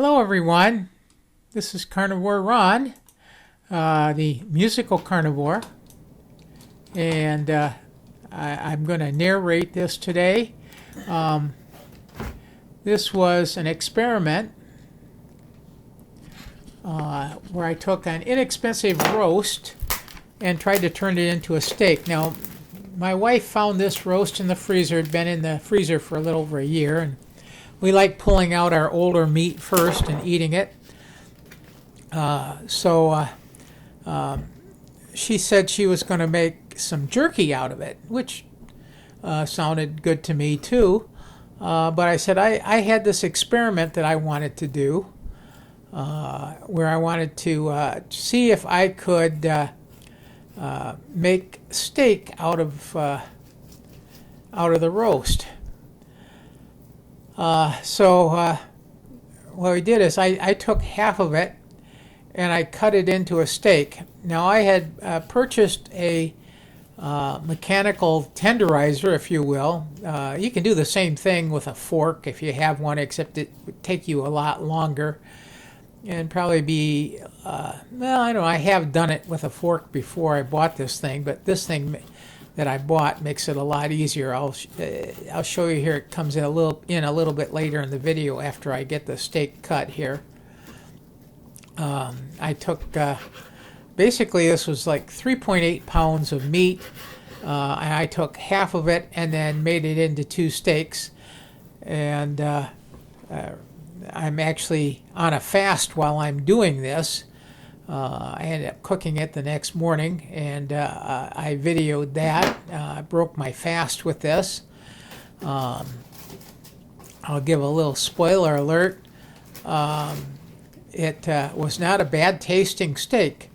Hello everyone, this is Carnivore Ron, the musical carnivore, and I'm going to narrate this today. This was an experiment where I took an inexpensive roast and tried to turn it into a steak. Now, my wife found this roast in the freezer. It had been in the freezer for a little over a year, and we like pulling out our older meat first and eating it. She said she was going to make some jerky out of it, which sounded good to me too. But I said I had this experiment that I wanted to do, where I wanted to see if I could make steak out of the roast. What we did is I took half of it and I cut it into a steak. Now I had purchased a mechanical tenderizer, if you will. You can do the same thing with a fork if you have one, except it would take you a lot longer and probably be, well, I don't know, I have done it with a fork before I bought this thing, but this thing that I bought makes it a lot easier. I'll show you here. It comes in a little bit later in the video after I get the steak cut here. I took basically this was like 3.8 pounds of meat, and I took half of it and then made it into two steaks. And I'm actually on a fast while I'm doing this. I ended up cooking it the next morning, and I videoed that. I broke my fast with this. I'll give a little spoiler alert. It was not a bad tasting steak.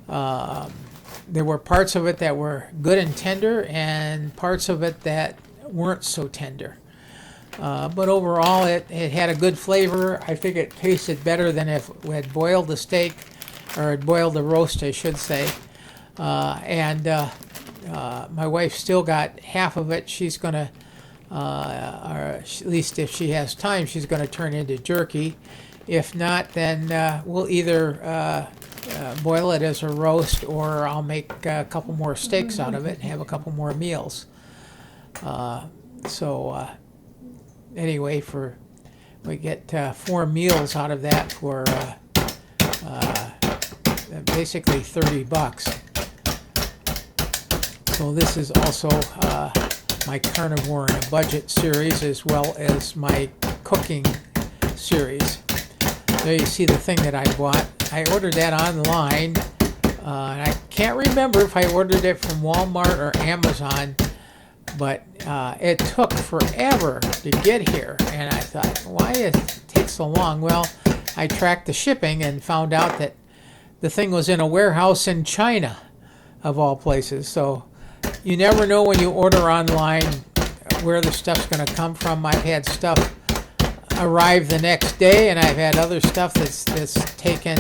There were parts of it that were good and tender, and parts of it that weren't so tender. But overall, it had a good flavor. I think it tasted better than if we had boiled the steak, or had boiled the roast, I should say. My wife still got half of it. She's going to, or at least if she has time, she's going to turn into jerky. If not, then we'll either boil it as a roast, or I'll make a couple more steaks out of it and have a couple more meals. Anyway, we get 4 meals out of that for basically $30. So this is also my Carnivore in a Budget series, as well as my cooking series. There you see the thing that I bought. I ordered that online, and I can't remember if I ordered it from Walmart or Amazon, but it took forever to get here, and I thought, why does it take so long? Well, I tracked the shipping and found out that the thing was in a warehouse in China, of all places. So you never know when you order online where the stuff's going to come from. I've had stuff arrive the next day, and I've had other stuff that's taken.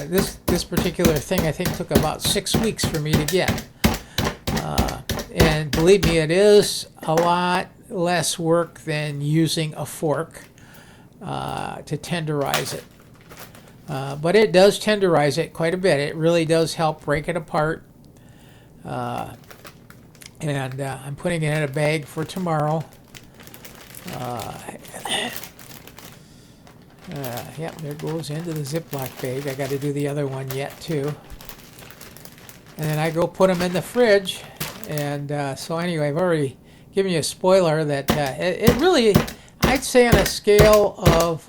This particular thing I think took about 6 weeks for me to get. And believe me, it is a lot less work than using a fork to tenderize it. But it does tenderize it quite a bit. It really does help break it apart. And I'm putting it in a bag for tomorrow. Yep, there goes into the Ziploc bag. I got to do the other one yet too. And then I go put them in the fridge. And so anyway, I've already given you a spoiler that it really, I'd say on a scale of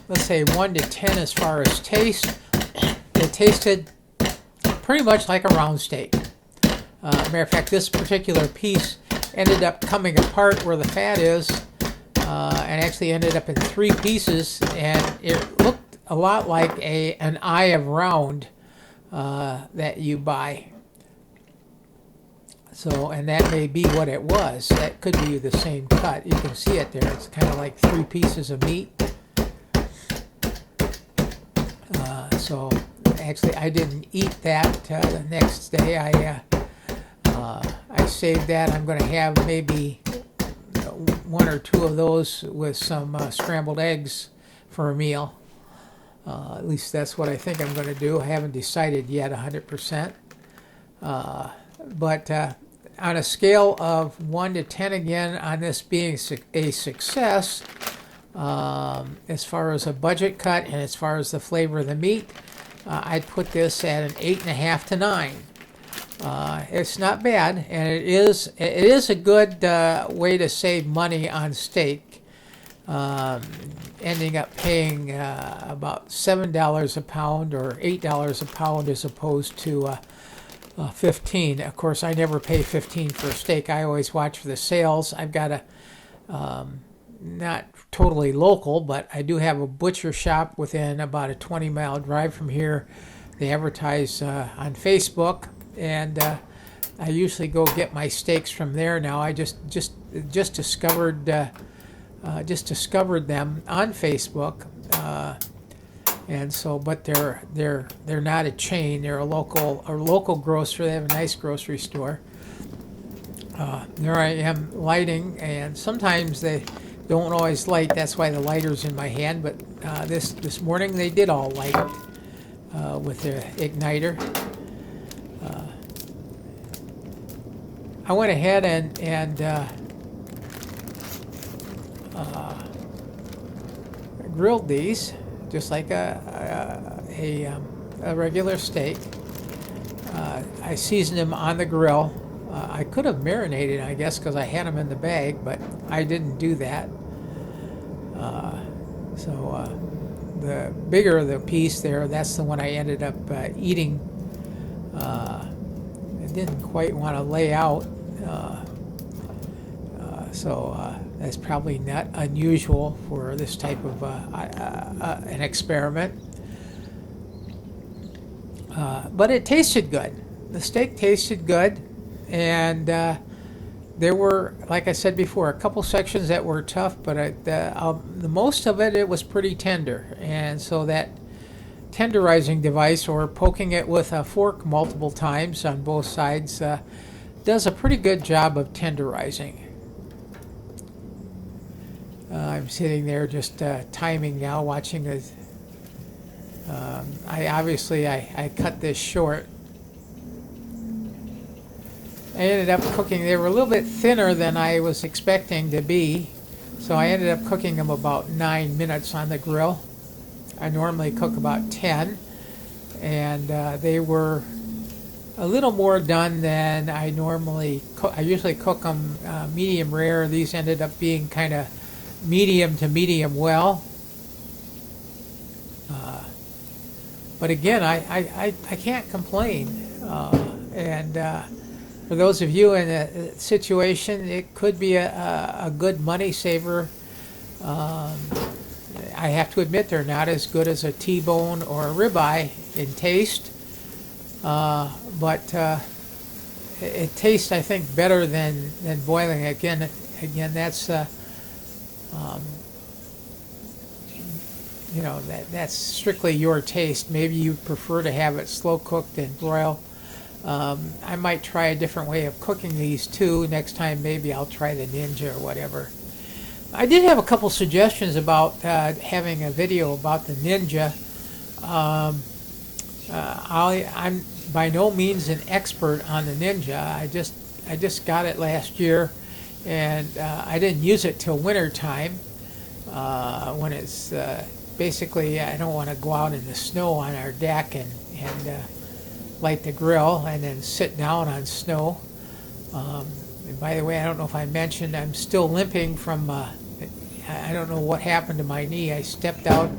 let's say 1 to 10 as far as taste, it tasted pretty much like a round steak. Matter of fact, this particular piece ended up coming apart where the fat is, and actually ended up in 3 pieces, and it looked a lot like an eye of round that you buy. So, and that may be what it was. That could be the same cut. You can see it there. It's kind of like 3 pieces of meat. So actually, I didn't eat that the next day. I saved that. I'm going to have maybe one or two of those with some scrambled eggs for a meal. At least that's what I think I'm going to do. I haven't decided yet 100%. But on a scale of 1 to 10 again, on this being a success, as far as a budget cut and as far as the flavor of the meat, I'd put this at an 8.5 to 9. It's not bad, and it is a good way to save money on steak. Ending up paying about $7 a pound or $8 a pound as opposed to 15. Of course, I never pay 15 for a steak. I always watch for the sales. I've got a not totally local, but I do have a butcher shop within about a 20-mile drive from here. They advertise on Facebook, and I usually go get my steaks from there now. I just discovered them on Facebook, and so, but they're not a chain. They're a local grocer. They have a nice grocery store. There I am lighting, and sometimes they don't always light. That's why the lighter's in my hand. But this morning they did all light with the igniter. I went ahead and grilled these just like a regular steak. I seasoned them on the grill. I could have marinated, I guess, because I had them in the bag, but I didn't do that. So the bigger the piece there, that's the one I ended up eating. I didn't quite want to lay out, so that's probably not unusual for this type of an experiment. But it tasted good. The steak tasted good, and there were, like I said before, a couple sections that were tough, but the most of it was pretty tender. And so that tenderizing device, or poking it with a fork multiple times on both sides, does a pretty good job of tenderizing. I'm sitting there just timing now, watching this. I cut this short. I ended up cooking. They were a little bit thinner than I was expecting to be, so I ended up cooking them about 9 minutes on the grill. I normally cook about 10, and they were a little more done than I normally cook. I usually cook them medium rare. These ended up being kind of medium to medium well. But again, I can't complain. And for those of you in a situation, it could be a good money saver. I have to admit they're not as good as a T-bone or a ribeye in taste, but it tastes, I think, better than boiling. Again, that's that's strictly your taste. Maybe you prefer to have it slow cooked and broil. I might try a different way of cooking these too. Next time, maybe I'll try the Ninja or whatever. I did have a couple suggestions about having a video about the Ninja. I'm by no means an expert on the Ninja. I just got it last year, and I didn't use it till winter time when it's basically, I don't want to go out in the snow on our deck and light the grill and then sit down on snow. And by the way, I don't know if I mentioned, I'm still limping from, I don't know what happened to my knee. I stepped out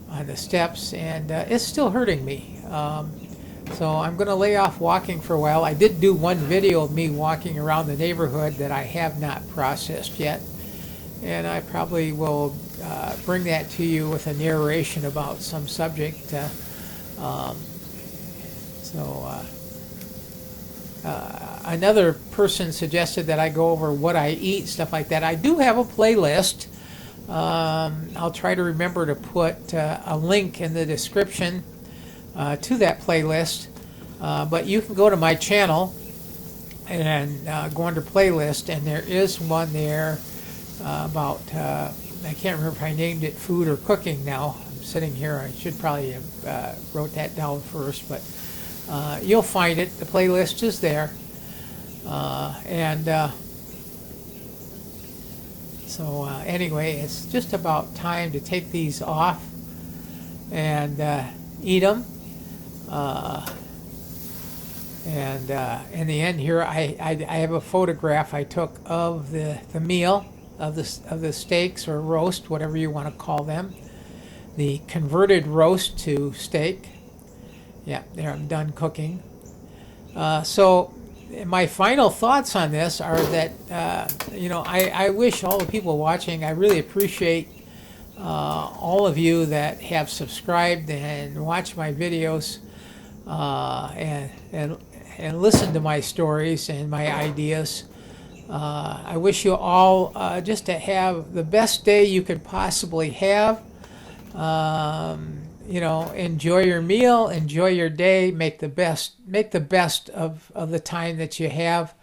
on the steps, and it's still hurting me. So I'm going to lay off walking for a while. I did do one video of me walking around the neighborhood that I have not processed yet, and I probably will bring that to you with a narration about some subject. Another person suggested that I go over what I eat, stuff like that. I do have a playlist. I'll try to remember to put a link in the description to that playlist. But you can go to my channel and go under playlist, and there is one there about, I can't remember if I named it food or cooking now. I'm sitting here, I should probably have wrote that down first, but you'll find it. The playlist is there. So anyway, it's just about time to take these off and eat them. And in the end here, I have a photograph I took of the meal, of the steaks or roast, whatever you want to call them. The converted roast to steak. Yeah, there, I'm done cooking. So my final thoughts on this are that, I wish all the people watching, I really appreciate all of you that have subscribed and watch my videos and listen to my stories and my ideas. I wish you all just to have the best day you could possibly have. Enjoy your meal, enjoy your day, make the best of the time that you have,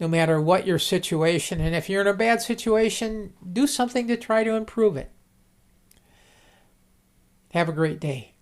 no matter what your situation. And if you're in a bad situation, do something to try to improve it. Have a great day.